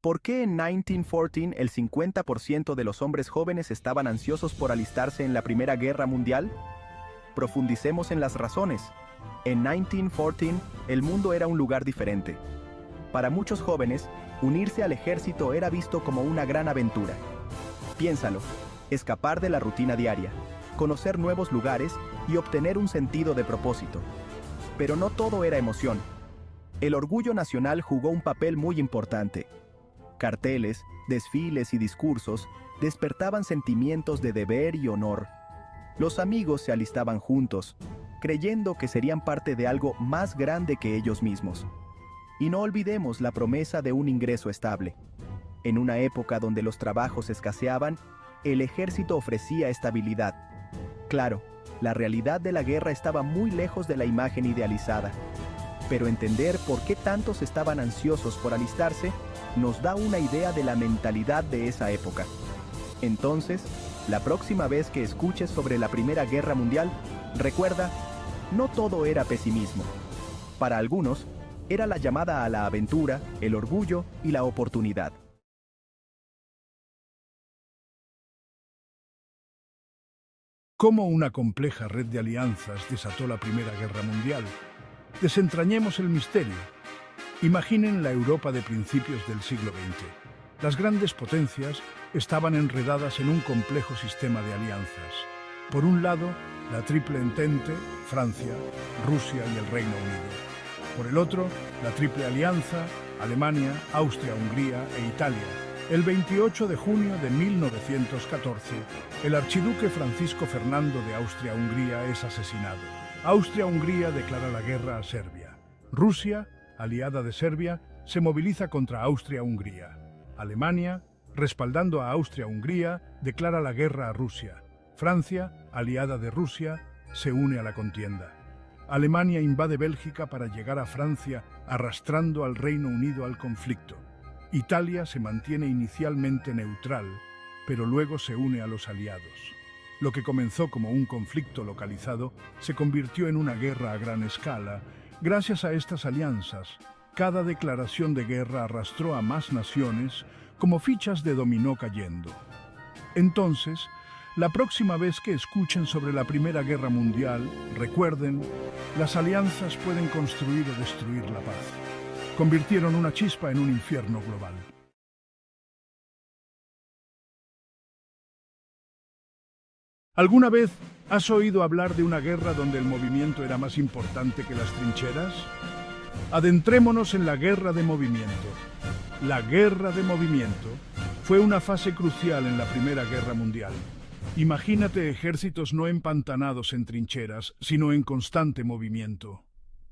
¿Por qué en 1914 el 50% de los hombres jóvenes estaban ansiosos por alistarse en la Primera Guerra Mundial? Profundicemos en las razones. En 1914, el mundo era un lugar diferente. Para muchos jóvenes, unirse al ejército era visto como una gran aventura. Piénsalo, escapar de la rutina diaria, conocer nuevos lugares y obtener un sentido de propósito. Pero no todo era emoción. El orgullo nacional jugó un papel muy importante. Carteles, desfiles y discursos despertaban sentimientos de deber y honor. Los amigos se alistaban juntos, creyendo que serían parte de algo más grande que ellos mismos. Y no olvidemos la promesa de un ingreso estable. En una época donde los trabajos escaseaban, el ejército ofrecía estabilidad. Claro, la realidad de la guerra estaba muy lejos de la imagen idealizada. Pero entender por qué tantos estaban ansiosos por alistarse nos da una idea de la mentalidad de esa época. Entonces, la próxima vez que escuches sobre la Primera Guerra Mundial, recuerda, no todo era pesimismo. Para algunos, era la llamada a la aventura, el orgullo y la oportunidad. ¿Cómo una compleja red de alianzas desató la Primera Guerra Mundial? Desentrañemos el misterio. Imaginen la Europa de principios del siglo XX. Las grandes potencias estaban enredadas en un complejo sistema de alianzas. Por un lado, la Triple Entente, Francia, Rusia y el Reino Unido. Por el otro, la Triple Alianza, Alemania, Austria-Hungría e Italia. El 28 de junio de 1914, el archiduque Francisco Fernando de Austria-Hungría es asesinado. Austria-Hungría declara la guerra a Serbia. Rusia, aliada de Serbia, se moviliza contra Austria-Hungría. Alemania, respaldando a Austria-Hungría, declara la guerra a Rusia. Francia, aliada de Rusia, se une a la contienda. Alemania invade Bélgica para llegar a Francia, arrastrando al Reino Unido al conflicto. Italia se mantiene inicialmente neutral, pero luego se une a los aliados. Lo que comenzó como un conflicto localizado se convirtió en una guerra a gran escala. Gracias a estas alianzas, cada declaración de guerra arrastró a más naciones como fichas de dominó cayendo. Entonces, la próxima vez que escuchen sobre la Primera Guerra Mundial, recuerden, las alianzas pueden construir o destruir la paz. Convirtieron una chispa en un infierno global. ¿Alguna vez has oído hablar de una guerra donde el movimiento era más importante que las trincheras? Adentrémonos en la guerra de movimiento. La guerra de movimiento fue una fase crucial en la Primera Guerra Mundial. Imagínate ejércitos no empantanados en trincheras, sino en constante movimiento.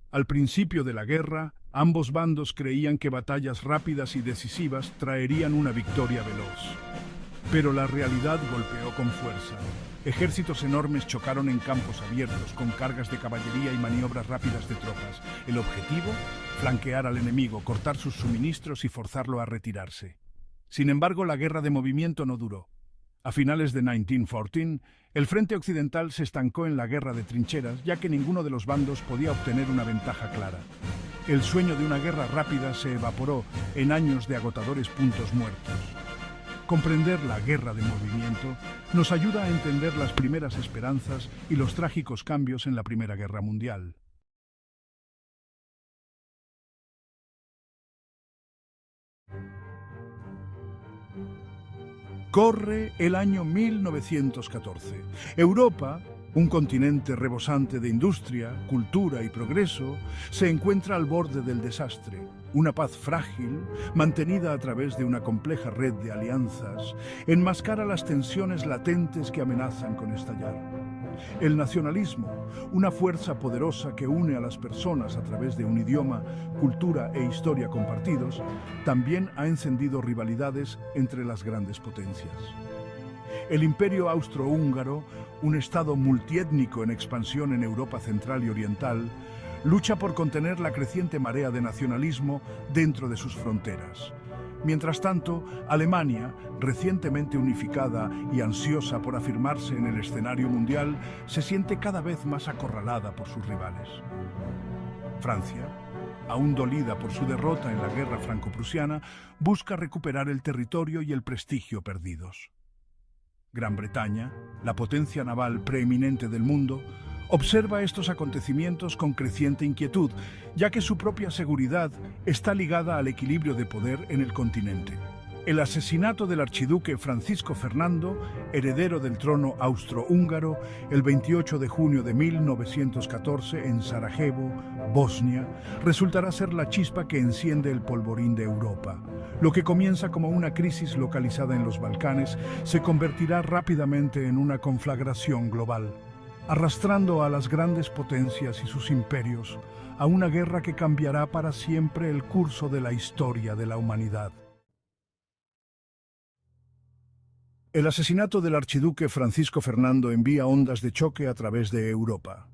Al principio de la guerra, ambos bandos creían que batallas rápidas y decisivas traerían una victoria veloz. Pero la realidad golpeó con fuerza. Ejércitos enormes chocaron en campos abiertos, con cargas de caballería y maniobras rápidas de tropas. El objetivo, flanquear al enemigo, cortar sus suministros y forzarlo a retirarse. Sin embargo, la guerra de movimiento no duró. A finales de 1914, el frente occidental se estancó en la guerra de trincheras, ya que ninguno de los bandos podía obtener una ventaja clara. El sueño de una guerra rápida se evaporó en años de agotadores puntos muertos. Comprender la guerra de movimiento nos ayuda a entender las primeras esperanzas y los trágicos cambios en la Primera Guerra Mundial. Corre el año 1914. Europa, un continente rebosante de industria, cultura y progreso, se encuentra al borde del desastre. Una paz frágil, mantenida a través de una compleja red de alianzas, enmascara las tensiones latentes que amenazan con estallar. El nacionalismo, una fuerza poderosa que une a las personas a través de un idioma, cultura e historia compartidos, también ha encendido rivalidades entre las grandes potencias. El Imperio Austrohúngaro, un estado multiétnico en expansión en Europa central y oriental, lucha por contener la creciente marea de nacionalismo dentro de sus fronteras. Mientras tanto, Alemania, recientemente unificada y ansiosa por afirmarse en el escenario mundial, se siente cada vez más acorralada por sus rivales. Francia, aún dolida por su derrota en la guerra franco-prusiana, busca recuperar el territorio y el prestigio perdidos. Gran Bretaña, la potencia naval preeminente del mundo, observa estos acontecimientos con creciente inquietud, ya que su propia seguridad está ligada al equilibrio de poder en el continente. El asesinato del archiduque Francisco Fernando, heredero del trono austrohúngaro, el 28 de junio de 1914 en Sarajevo, Bosnia, resultará ser la chispa que enciende el polvorín de Europa. Lo que comienza como una crisis localizada en los Balcanes se convertirá rápidamente en una conflagración global, arrastrando a las grandes potencias y sus imperios a una guerra que cambiará para siempre el curso de la historia de la humanidad. El asesinato del archiduque Francisco Fernando envía ondas de choque a través de Europa.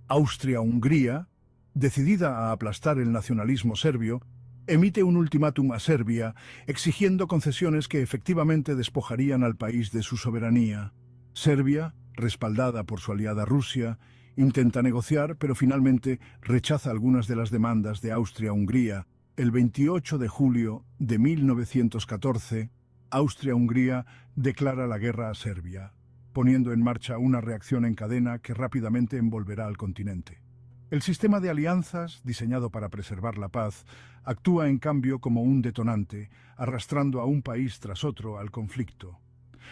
Austria-Hungría, decidida a aplastar el nacionalismo serbio, emite un ultimátum a Serbia exigiendo concesiones que efectivamente despojarían al país de su soberanía. Serbia, respaldada por su aliada Rusia, intenta negociar, pero finalmente rechaza algunas de las demandas de Austria-Hungría. El 28 de julio de 1914, Austria-Hungría declara la guerra a Serbia, poniendo en marcha una reacción en cadena que rápidamente envolverá al continente. El sistema de alianzas, diseñado para preservar la paz, actúa en cambio como un detonante, arrastrando a un país tras otro al conflicto.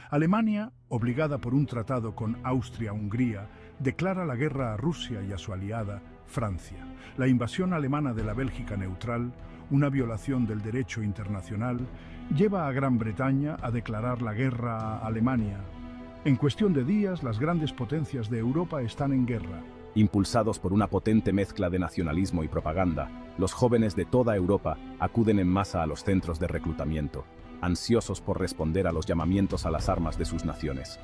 Alemania, obligada por un tratado con Austria-Hungría, declara la guerra a Rusia y a su aliada, Francia. La invasión alemana de la Bélgica neutral, una violación del derecho internacional, lleva a Gran Bretaña a declarar la guerra a Alemania. En cuestión de días, las grandes potencias de Europa están en guerra. Impulsados por una potente mezcla de nacionalismo y propaganda, los jóvenes de toda Europa acuden en masa a los centros de reclutamiento, ansiosos por responder a los llamamientos a las armas de sus naciones.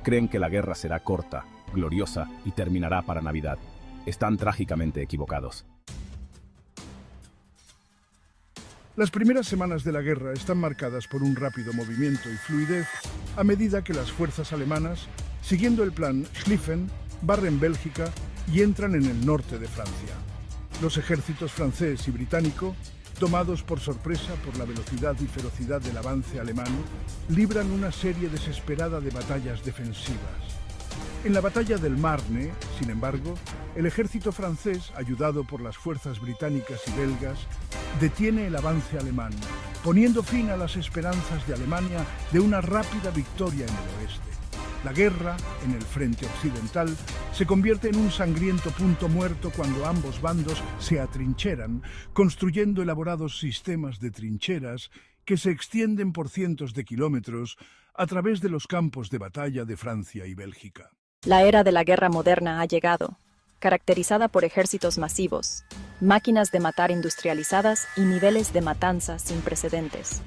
Creen que la guerra será corta, gloriosa y terminará para Navidad. Están trágicamente equivocados. Las primeras semanas de la guerra están marcadas por un rápido movimiento y fluidez a medida que las fuerzas alemanas, siguiendo el plan Schlieffen, barren Bélgica y entran en el norte de Francia. Los ejércitos francés y británico, tomados por sorpresa por la velocidad y ferocidad del avance alemán, libran una serie desesperada de batallas defensivas. En la batalla del Marne, sin embargo, el ejército francés, ayudado por las fuerzas británicas y belgas, detiene el avance alemán, poniendo fin a las esperanzas de Alemania de una rápida victoria en el oeste. La guerra, en el frente occidental, se convierte en un sangriento punto muerto cuando ambos bandos se atrincheran, construyendo elaborados sistemas de trincheras que se extienden por cientos de kilómetros a través de los campos de batalla de Francia y Bélgica. La era de la guerra moderna ha llegado, caracterizada por ejércitos masivos, máquinas de matar industrializadas y niveles de matanza sin precedentes.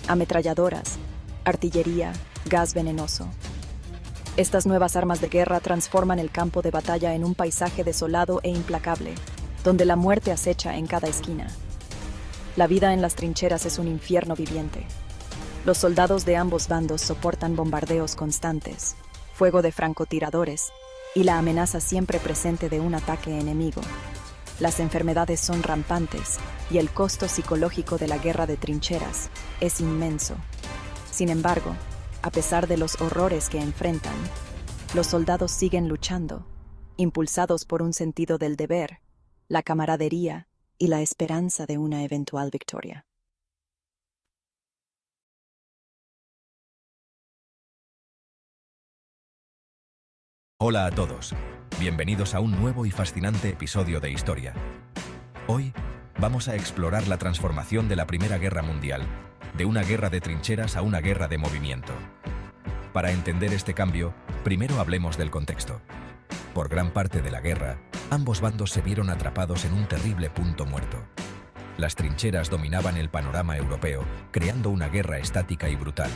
Ametralladoras, artillería, gas venenoso. Estas nuevas armas de guerra transforman el campo de batalla en un paisaje desolado e implacable, donde la muerte acecha en cada esquina. La vida en las trincheras es un infierno viviente. Los soldados de ambos bandos soportan bombardeos constantes, fuego de francotiradores y la amenaza siempre presente de un ataque enemigo. Las enfermedades son rampantes y el costo psicológico de la guerra de trincheras es inmenso. Sin embargo, a pesar de los horrores que enfrentan, los soldados siguen luchando, impulsados por un sentido del deber, la camaradería y la esperanza de una eventual victoria. Hola a todos, bienvenidos a un nuevo y fascinante episodio de Historia. Hoy vamos a explorar la transformación de la Primera Guerra Mundial, de una guerra de trincheras a una guerra de movimiento. Para entender este cambio, primero hablemos del contexto. Por gran parte de la guerra, ambos bandos se vieron atrapados en un terrible punto muerto. Las trincheras dominaban el panorama europeo, creando una guerra estática y brutal.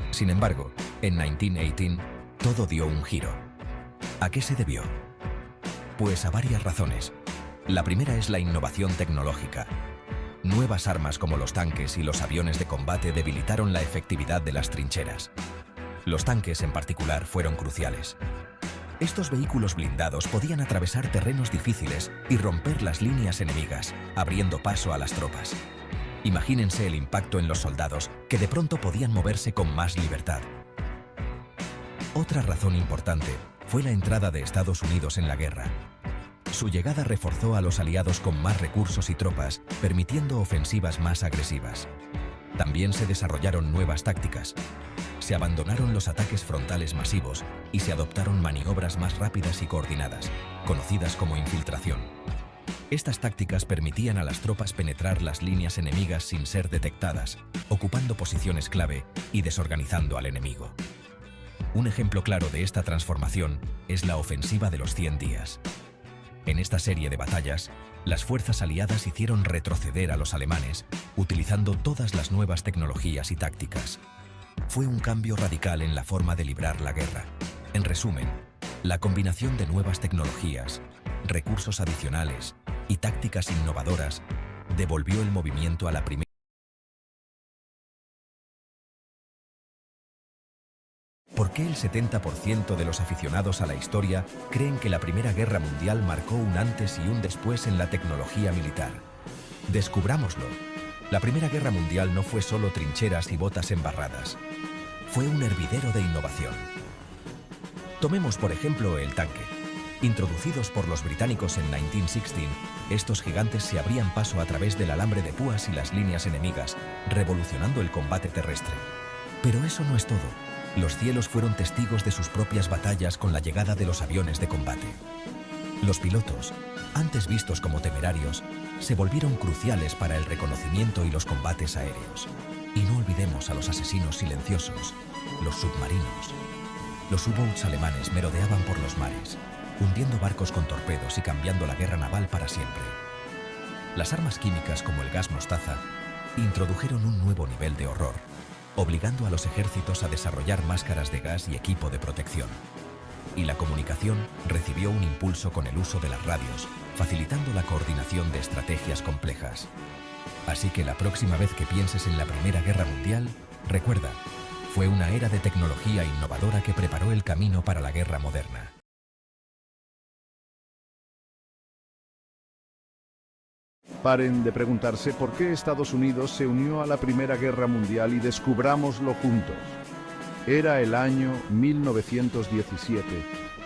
Sin embargo, en 1918, todo dio un giro. ¿A qué se debió? Pues a varias razones. La primera es la innovación tecnológica. Nuevas armas como los tanques y los aviones de combate debilitaron la efectividad de las trincheras. Los tanques en particular fueron cruciales. Estos vehículos blindados podían atravesar terrenos difíciles y romper las líneas enemigas, abriendo paso a las tropas. Imagínense el impacto en los soldados, que de pronto podían moverse con más libertad. Otra razón importante fue la entrada de Estados Unidos en la guerra. Su llegada reforzó a los aliados con más recursos y tropas, permitiendo ofensivas más agresivas. También se desarrollaron nuevas tácticas. Se abandonaron los ataques frontales masivos y se adoptaron maniobras más rápidas y coordinadas, conocidas como infiltración. Estas tácticas permitían a las tropas penetrar las líneas enemigas sin ser detectadas, ocupando posiciones clave y desorganizando al enemigo. Un ejemplo claro de esta transformación es la ofensiva de los 100 días. En esta serie de batallas, las fuerzas aliadas hicieron retroceder a los alemanes, utilizando todas las nuevas tecnologías y tácticas. Fue un cambio radical en la forma de librar la guerra. En resumen, la combinación de nuevas tecnologías, recursos adicionales y tácticas innovadoras devolvió el movimiento a la primera. ¿Por qué el 70% de los aficionados a la historia creen que la Primera Guerra Mundial marcó un antes y un después en la tecnología militar? Descubrámoslo. La Primera Guerra Mundial no fue solo trincheras y botas embarradas. Fue un hervidero de innovación. Tomemos por ejemplo el tanque. Introducidos por los británicos en 1916, estos gigantes se abrían paso a través del alambre de púas y las líneas enemigas, revolucionando el combate terrestre. Pero eso no es todo. Los cielos fueron testigos de sus propias batallas con la llegada de los aviones de combate. Los pilotos, antes vistos como temerarios, se volvieron cruciales para el reconocimiento y los combates aéreos. Y no olvidemos a los asesinos silenciosos, los submarinos. Los U-boats alemanes merodeaban por los mares, hundiendo barcos con torpedos y cambiando la guerra naval para siempre. Las armas químicas como el gas mostaza introdujeron un nuevo nivel de horror, obligando a los ejércitos a desarrollar máscaras de gas y equipo de protección. Y la comunicación recibió un impulso con el uso de las radios, facilitando la coordinación de estrategias complejas. Así que la próxima vez que pienses en la Primera Guerra Mundial, recuerda, fue una era de tecnología innovadora que preparó el camino para la guerra moderna. Paren de preguntarse por qué Estados Unidos se unió a la Primera Guerra Mundial y descubrámoslo juntos. Era el año 1917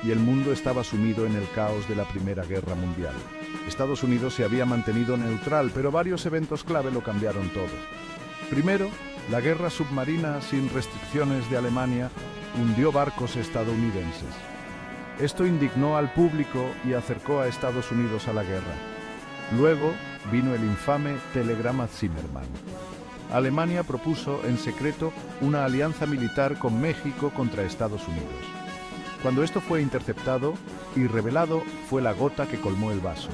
y el mundo estaba sumido en el caos de la Primera Guerra Mundial. Estados Unidos se había mantenido neutral, pero varios eventos clave lo cambiaron todo. Primero, la guerra submarina sin restricciones de Alemania hundió barcos estadounidenses. Esto indignó al público y acercó a Estados Unidos a la guerra. Luego vino el infame Telegrama Zimmermann. Alemania propuso en secreto una alianza militar con México contra Estados Unidos. Cuando esto fue interceptado y revelado, fue la gota que colmó el vaso.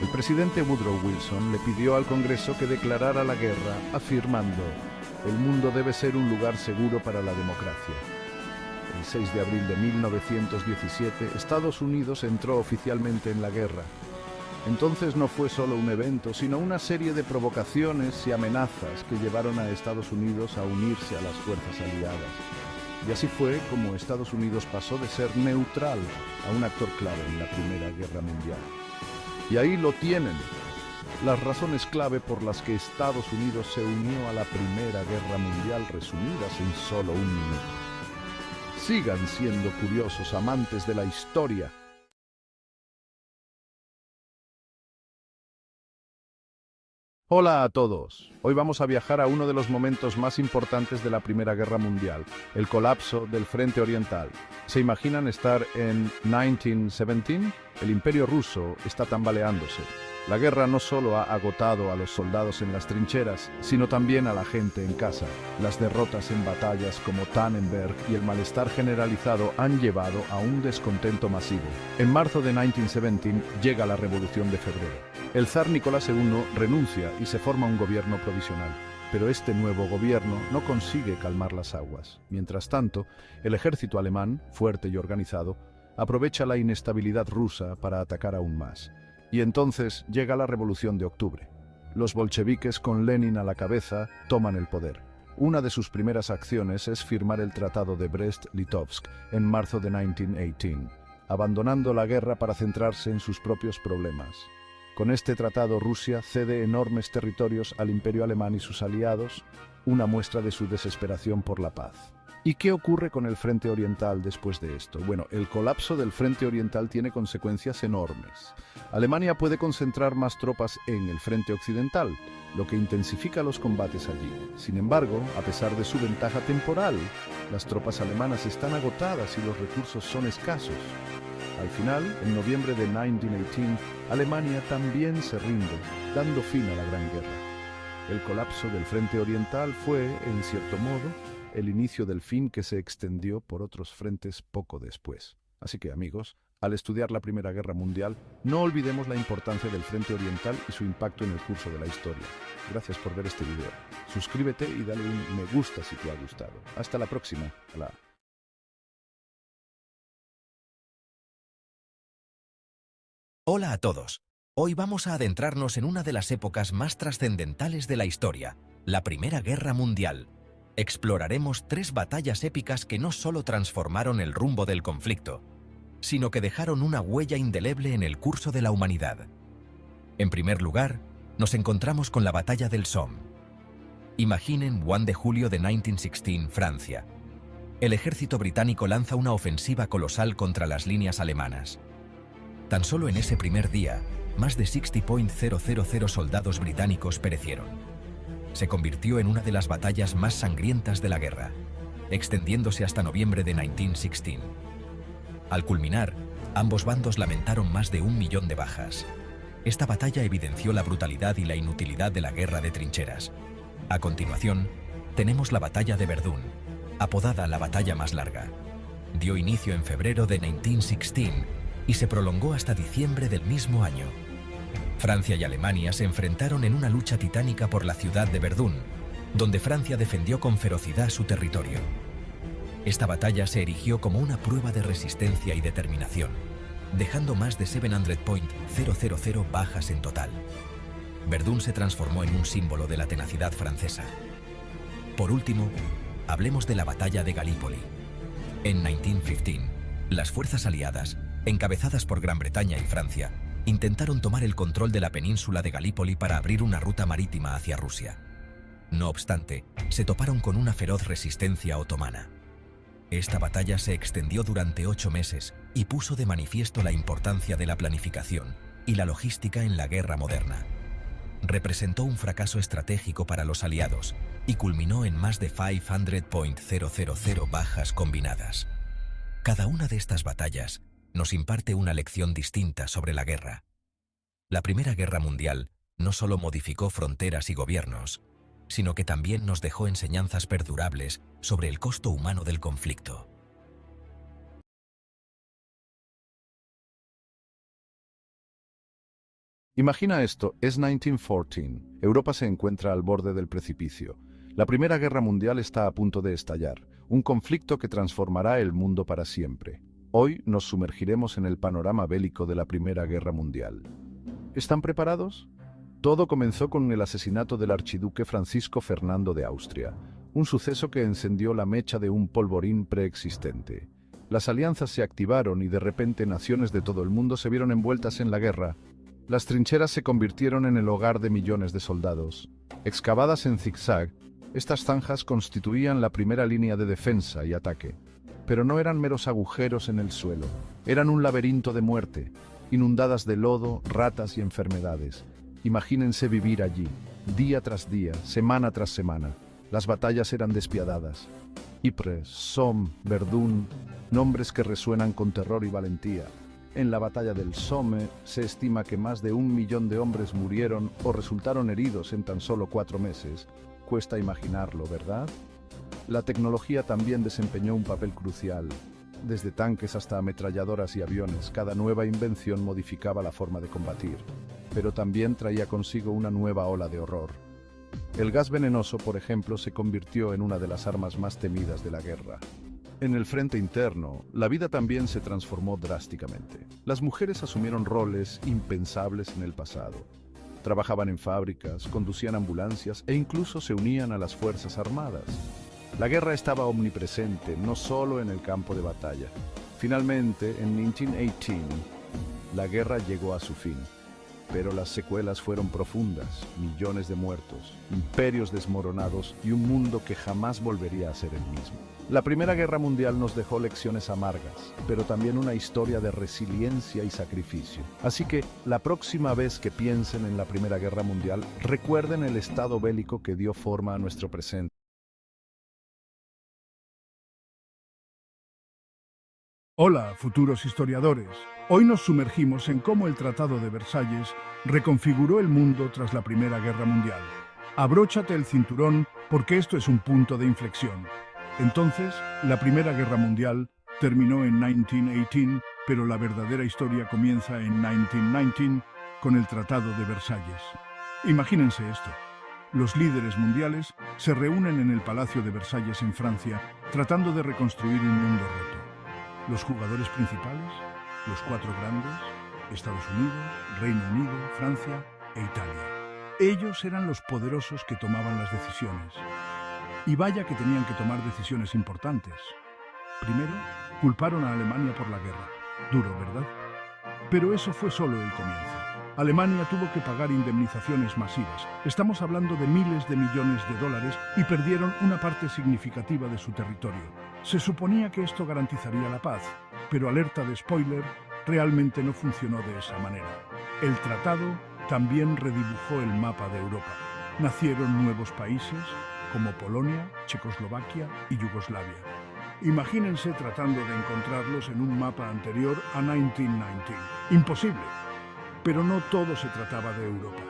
El presidente Woodrow Wilson le pidió al Congreso que declarara la guerra, afirmando: "El mundo debe ser un lugar seguro para la democracia". El 6 de abril de 1917, Estados Unidos entró oficialmente en la guerra. Entonces no fue solo un evento, sino una serie de provocaciones y amenazas que llevaron a Estados Unidos a unirse a las fuerzas aliadas. Y así fue como Estados Unidos pasó de ser neutral a un actor clave en la Primera Guerra Mundial. Y ahí lo tienen, las razones clave por las que Estados Unidos se unió a la Primera Guerra Mundial, resumidas en solo un minuto. Sigan siendo curiosos, amantes de la historia. Hola a todos. Hoy vamos a viajar a uno de los momentos más importantes de la Primera Guerra Mundial, el colapso del Frente Oriental. ¿Se imaginan estar en 1917? El Imperio Ruso está tambaleándose. La guerra no solo ha agotado a los soldados en las trincheras, sino también a la gente en casa. Las derrotas en batallas como Tannenberg y el malestar generalizado han llevado a un descontento masivo. En marzo de 1917 llega la Revolución de Febrero. El zar Nicolás II renuncia y se forma un gobierno provisional. Pero este nuevo gobierno no consigue calmar las aguas. Mientras tanto, el ejército alemán, fuerte y organizado, aprovecha la inestabilidad rusa para atacar aún más. Y entonces llega la Revolución de Octubre. Los bolcheviques, con Lenin a la cabeza, toman el poder. Una de sus primeras acciones es firmar el Tratado de Brest-Litovsk en marzo de 1918. abandonando la guerra para centrarse en sus propios problemas. Con este tratado, Rusia cede enormes territorios al Imperio Alemán y sus aliados, una muestra de su desesperación por la paz. ¿Y qué ocurre con el Frente Oriental después de esto? Bueno, el colapso del Frente Oriental tiene consecuencias enormes. Alemania puede concentrar más tropas en el Frente Occidental, lo que intensifica los combates allí. Sin embargo, a pesar de su ventaja temporal, las tropas alemanas están agotadas y los recursos son escasos. Al final, en noviembre de 1918, Alemania también se rinde, dando fin a la Gran Guerra. El colapso del Frente Oriental fue, en cierto modo, el inicio del fin que se extendió por otros frentes poco después. Así que, amigos, al estudiar la Primera Guerra Mundial, no olvidemos la importancia del Frente Oriental y su impacto en el curso de la historia. Gracias por ver este video. Suscríbete y dale un me gusta si te ha gustado. Hasta la próxima. Hola. Hola a todos. Hoy vamos a adentrarnos en una de las épocas más trascendentales de la historia, la Primera Guerra Mundial. Exploraremos 3 batallas épicas que no solo transformaron el rumbo del conflicto, sino que dejaron una huella indeleble en el curso de la humanidad. En primer lugar, nos encontramos con la Batalla del Somme. Imaginen 1 de julio de 1916, Francia. El ejército británico lanza una ofensiva colosal contra las líneas alemanas. Tan solo en ese primer día, más de 60.000 soldados británicos perecieron. Se convirtió en una de las batallas más sangrientas de la guerra, extendiéndose hasta noviembre de 1916. Al culminar, ambos bandos lamentaron más de 1 millón de bajas. Esta batalla evidenció la brutalidad y la inutilidad de la guerra de trincheras. A continuación, tenemos la Batalla de Verdún, apodada la batalla más larga. Dio inicio en febrero de 1916 y se prolongó hasta diciembre del mismo año. Francia y Alemania se enfrentaron en una lucha titánica por la ciudad de Verdún, donde Francia defendió con ferocidad su territorio. Esta batalla se erigió como una prueba de resistencia y determinación, dejando más de 700.000 bajas en total. Verdún se transformó en un símbolo de la tenacidad francesa. Por último, hablemos de la batalla de Galípoli. En 1915, las fuerzas aliadas, encabezadas por Gran Bretaña y Francia, intentaron tomar el control de la península de Galípoli para abrir una ruta marítima hacia Rusia. No obstante, se toparon con una feroz resistencia otomana. Esta batalla se extendió durante 8 meses y puso de manifiesto la importancia de la planificación y la logística en la guerra moderna. Representó un fracaso estratégico para los aliados y culminó en más de 500.000 bajas combinadas. Cada una de estas batallas nos imparte una lección distinta sobre la guerra. La Primera Guerra Mundial no solo modificó fronteras y gobiernos, sino que también nos dejó enseñanzas perdurables sobre el costo humano del conflicto. Imagina esto, es 1914. Europa se encuentra al borde del precipicio. La Primera Guerra Mundial está a punto de estallar, un conflicto que transformará el mundo para siempre. Hoy nos sumergiremos en el panorama bélico de la Primera Guerra Mundial. ¿Están preparados? Todo comenzó con el asesinato del archiduque Francisco Fernando de Austria, un suceso que encendió la mecha de un polvorín preexistente. Las alianzas se activaron y de repente naciones de todo el mundo se vieron envueltas en la guerra. Las trincheras se convirtieron en el hogar de millones de soldados. Excavadas en zigzag, estas zanjas constituían la primera línea de defensa y ataque. Pero no eran meros agujeros en el suelo, eran un laberinto de muerte, inundadas de lodo, ratas y enfermedades. Imagínense vivir allí, día tras día, semana tras semana. Las batallas eran despiadadas. Ypres, Somme, Verdún, nombres que resuenan con terror y valentía. En la batalla del Somme se estima que más de 1 millón de hombres murieron o resultaron heridos en tan solo 4 meses. Cuesta imaginarlo, ¿verdad? La tecnología también desempeñó un papel crucial. Desde tanques hasta ametralladoras y aviones, cada nueva invención modificaba la forma de combatir, pero también traía consigo una nueva ola de horror. El gas venenoso, por ejemplo, se convirtió en una de las armas más temidas de la guerra. En el frente interno, la vida también se transformó drásticamente. Las mujeres asumieron roles impensables en el pasado. Trabajaban en fábricas, conducían ambulancias e incluso se unían a las fuerzas armadas. La guerra estaba omnipresente, no solo en el campo de batalla, Finalmente, en 1918, la guerra llegó a su fin. Pero las secuelas fueron profundas, millones de muertos, imperios desmoronados y un mundo que jamás volvería a ser el mismo. La Primera Guerra Mundial nos dejó lecciones amargas, pero también una historia de resiliencia y sacrificio. Así que, la próxima vez que piensen en la Primera Guerra Mundial, recuerden el estado bélico que dio forma a nuestro presente. Hola, futuros historiadores. Hoy nos sumergimos en cómo el Tratado de Versalles reconfiguró el mundo tras la Primera Guerra Mundial. Abróchate el cinturón porque esto es un punto de inflexión. Entonces, la Primera Guerra Mundial terminó en 1918, pero la verdadera historia comienza en 1919 con el Tratado de Versalles. Imagínense esto. Los líderes mundiales se reúnen en el Palacio de Versalles en Francia, tratando de reconstruir un mundo roto. Los jugadores principales, los cuatro grandes, Estados Unidos, Reino Unido, Francia e Italia. Ellos eran los poderosos que tomaban las decisiones. Y vaya que tenían que tomar decisiones importantes. Primero, culparon a Alemania por la guerra. Duro, ¿verdad? Pero eso fue solo el comienzo. Alemania tuvo que pagar indemnizaciones masivas. Estamos hablando de miles de millones de dólares y perdieron una parte significativa de su territorio. Se suponía que esto garantizaría la paz, pero alerta de spoiler, realmente no funcionó de esa manera. El tratado también redibujó el mapa de Europa. Nacieron nuevos países como Polonia, Checoslovaquia y Yugoslavia. Imagínense tratando de encontrarlos en un mapa anterior a 1919. Imposible. Pero no todo se trataba de Europa.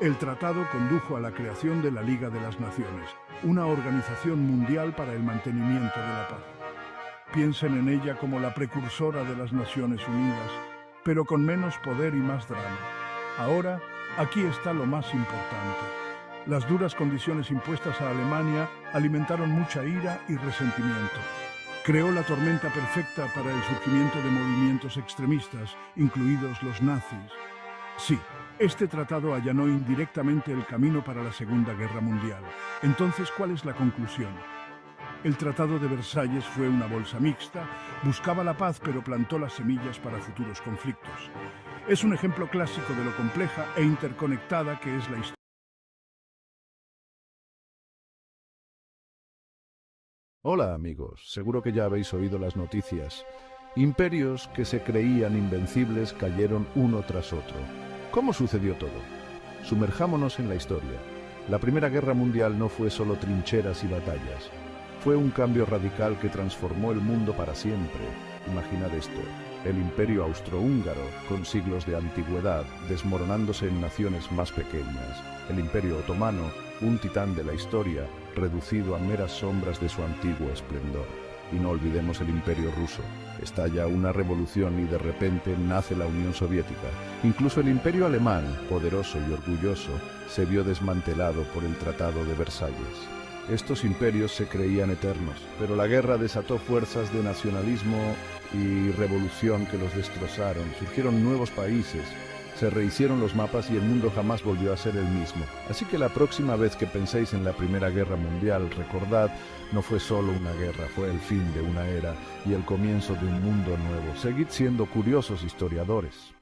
El tratado condujo a la creación de la Liga de las Naciones, una organización mundial para el mantenimiento de la paz. Piensen en ella como la precursora de las Naciones Unidas, pero con menos poder y más drama. Ahora, aquí está lo más importante. Las duras condiciones impuestas a Alemania alimentaron mucha ira y resentimiento. Creó la tormenta perfecta para el surgimiento de movimientos extremistas, incluidos los nazis. Sí, este tratado allanó indirectamente el camino para la Segunda Guerra Mundial. Entonces, ¿cuál es la conclusión? El Tratado de Versalles fue una bolsa mixta, buscaba la paz pero plantó las semillas para futuros conflictos. Es un ejemplo clásico de lo compleja e interconectada que es la historia. Hola amigos, seguro que ya habéis oído las noticias. Imperios que se creían invencibles cayeron uno tras otro. ¿Cómo sucedió todo? Sumerjámonos en la historia. La Primera Guerra Mundial no fue solo trincheras y batallas. Fue un cambio radical que transformó el mundo para siempre. Imaginad esto, el Imperio Austrohúngaro, con siglos de antigüedad, desmoronándose en naciones más pequeñas. El Imperio Otomano, un titán de la historia, reducido a meras sombras de su antiguo esplendor. Y no olvidemos el Imperio Ruso. Estalla una revolución y de repente nace la Unión Soviética. Incluso el Imperio Alemán, poderoso y orgulloso, se vio desmantelado por el Tratado de Versalles. Estos imperios se creían eternos, pero la guerra desató fuerzas de nacionalismo y revolución que los destrozaron. Surgieron nuevos países, se rehicieron los mapas y el mundo jamás volvió a ser el mismo. Así que la próxima vez que penséis en la Primera Guerra Mundial, recordad, no fue solo una guerra, fue el fin de una era y el comienzo de un mundo nuevo. Seguid siendo curiosos historiadores.